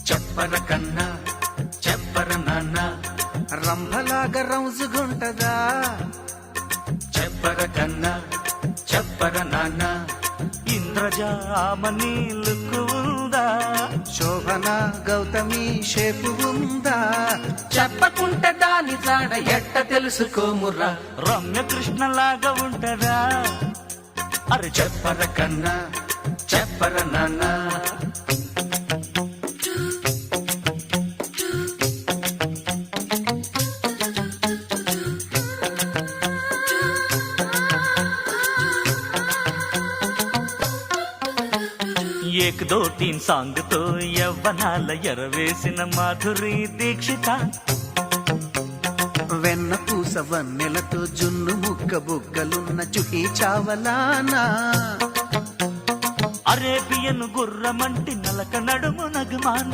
చెప్పర కన్నా చెప్పర నాన్న రంభలాగా రౌజుగుంటదా చెప్పర కన్నా చెప్పర నాన్న ఇంద్రజామని లుక్కు ఉందా శోభన గౌతమి షేపు ఉందా చెప్పకుంటే దాని జాడ ఎట్ట తెలుసుకోమురా రమ్య కృష్ణలాగా ఉంటదా అరే చెప్పర కన్నా చెప్పర నాన్న ఏక్ దో తీన్ సాంగ్ తో యవ్వనాల ఎరవేసిన మాధురి దీక్షిత వెన్న పూస వన్నెలతో జున్ను ముక్క బుగ్గలున్న చుహీ చావలానా అరేబియన్ గుర్రమంటి నలక నడుము నగమాన